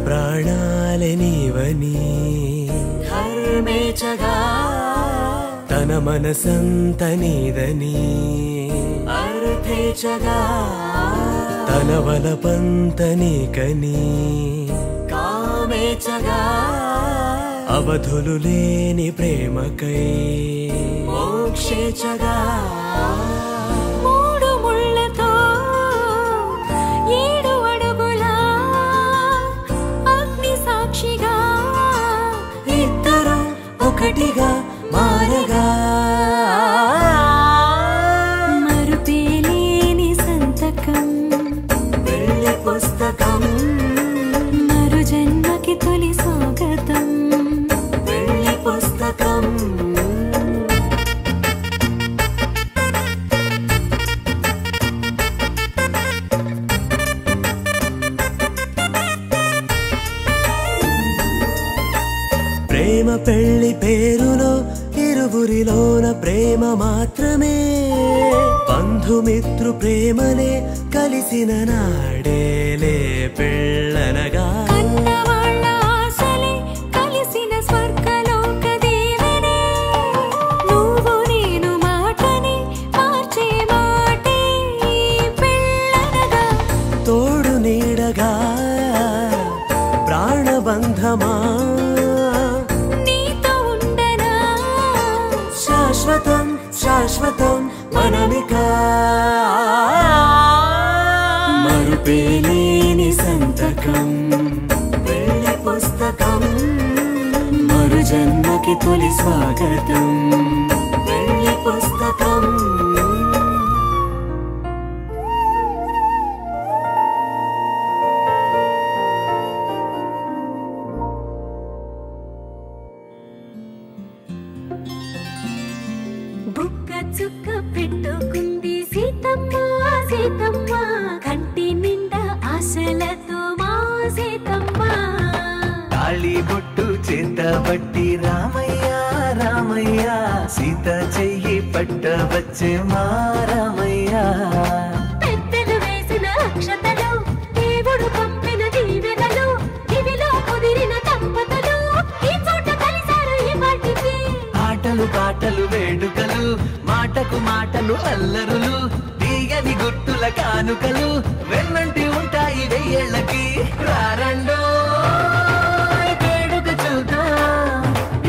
ప్రాణాలే నీవని ధర్మేచగా తన మనసంత నీదని అర్థేచగా తన వలపంత నీకని కామేచగా అవధులు లేని ప్రేమకై మోక్షేచగా మూడు ముళ్ళతో 7 అడుగుల అగ్ని సాక్షిగా ఇద్దరు ఒకటిగా మారగా మరుపేలేని సంతకం వెళ్ళి పుస్తకం మరు జన్మకి తొలి స్వాగతం వెళ్ళి పుస్తకం ప్రేమ పెళ్లి పేరులో ఇరువురిలోన ప్రేమ మాత్రమే బంధుమిత్రు ప్రేమనే కలిసిన నాడేలే పెళ్ళనగా కన్నవాళ్ళ ఆశలే కలిసిన స్వర్గలోక దీవెనే నువ్వు నేను మాటని మార్చే మాటే పెళ్ళనగా తోడు నీడగా ప్రాణబంధమా నీతో ఉండనా శాశ్వతం శాశ్వతం మనమిక మరుపేలేని సంతకం వెళ్ళి పుస్తకం మరు జన్మకి తొలి స్వాగతం వెళ్ళి పుస్తకం బుక్క చుక్క పెట్టుకుంది సీతమ్మ సీతమ్మ కంటి నిండా ఆశలతో మా సీతమ్మ తాళి బొట్టు చేతబట్టి రామయ్య రామయ్య సీత చెయ్యి పట్టవచ్చే మా రామయ్య పెద్దలు వేసిన అక్షతలు దేవుడు పంపిన దీవెనలు ఇవిలో కుదిరిన దంపతులు ఈ చోట కలిసారు ఈ వాటికి ఆటలు పాటలు వేడుకలు మాటకు మాటలు అల్లరులు తీయని గుర్తుల కానుకలు వెన్నంటి ఉంటాయి 1000 ఏళ్ళకి రారండో వేడుక చూద్దాం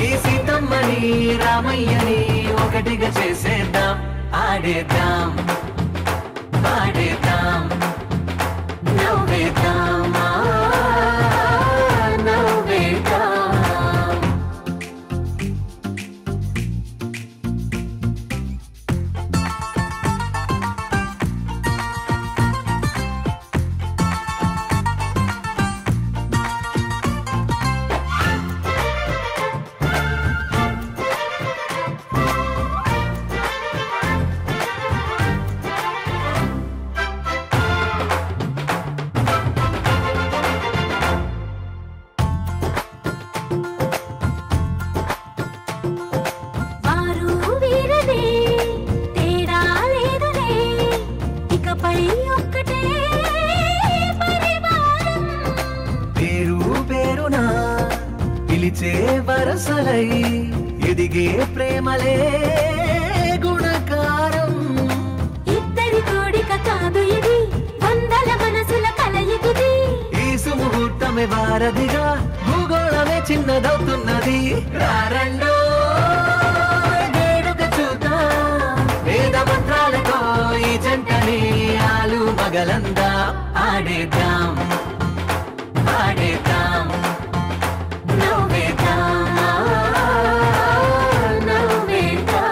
ఈ సీతమ్మని రామయ్యని ఒకటిగా చేసేద్దాం ఆడేద్దాం పాడేద్దాం నవ్వేద్దాం నవ్వేద్దాం వారు వీరనే తేడా లేదులే ఇకపై ఒక్కటే పరివారం పేరు పేరునా పిలిచే వరసలై ఎదిగే ప్రేమలే గుణకారం ఇద్దరి కోడిక కాదు ఇది వందల మనసుల కలయికిది ఈ సుముహూర్తమే వారధిగా భూగోళమే చిన్నదవుతున్నది రారండో వేడుక చూద్దాం వేద మంత్రాలతో ఈ జంటని ఆలు మగలందా ఆడేద్దాం ఆడేద్దాం నవ్వేద్దాం నవ్వేద్దాం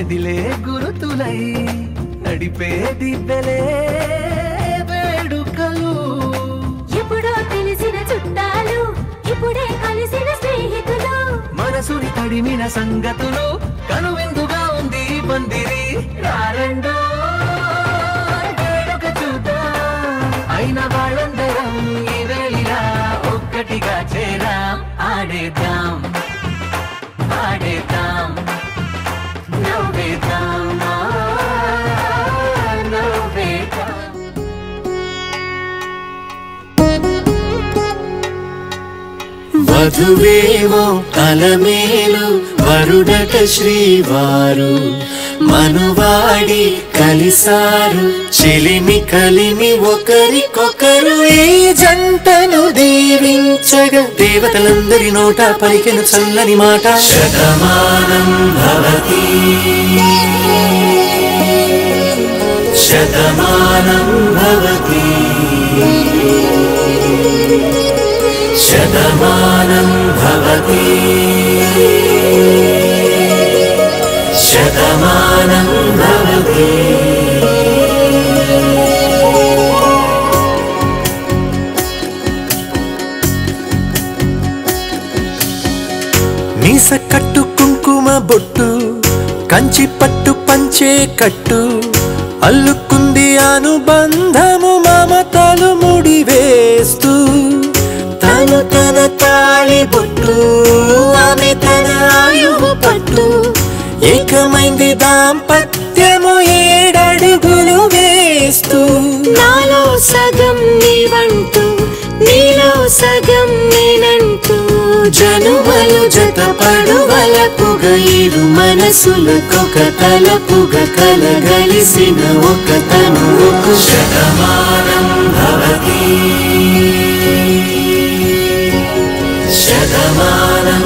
మెదిలే గురుతులై నడిపే దివ్వెలే వేడుకలు ఎప్పుడో తెలిసిన చుట్టాలు ఇప్పుడే కలిసిన స్నేహితులు మనసుని తడిమిన సంగతులు కనువిందుగా ఉంది పందిరి రారండో వేడుక చూద్దాం అయిన వాళ్ళందరం ఈ వేళ ఒక్కటిగా చేరాం ఆడేద్దాం ఆడేద్దాం నవ్వేద్దాం నవ్వేద్దాం వధువేమో అలమేలు వరుడట శ్రీవారు మనువాడి కలిసారు చెలిమి కలిమి ఒకరికొకరు ఈ జంటను దీవించగా దేవతలందరి నోట పలికెను చల్లని మాట శతమానం భవతి శతమానం భవతి శతమానం భవతి శతమానం భవతి మీస కట్టు కుంకుమ బొట్టు కంచి పట్టు పంచే కట్టు అల్లుకుంది అనుబంధము మమతలు ముడివేస్తూ తను తన తాళి బొట్టు ఆమె తన ఆయువు పట్టు ఏకమైంది దాంపత్యము 7 అడుగులు వేస్తూ నాలో సగం నీవంటూ నీలో సగం నేనంటూ జనుమలు జతపడువలపుగ ఇరు మనసులకొక తలపుగ కలగలిసిన ఒక తనువుకు శతమానం భవతి శతమానం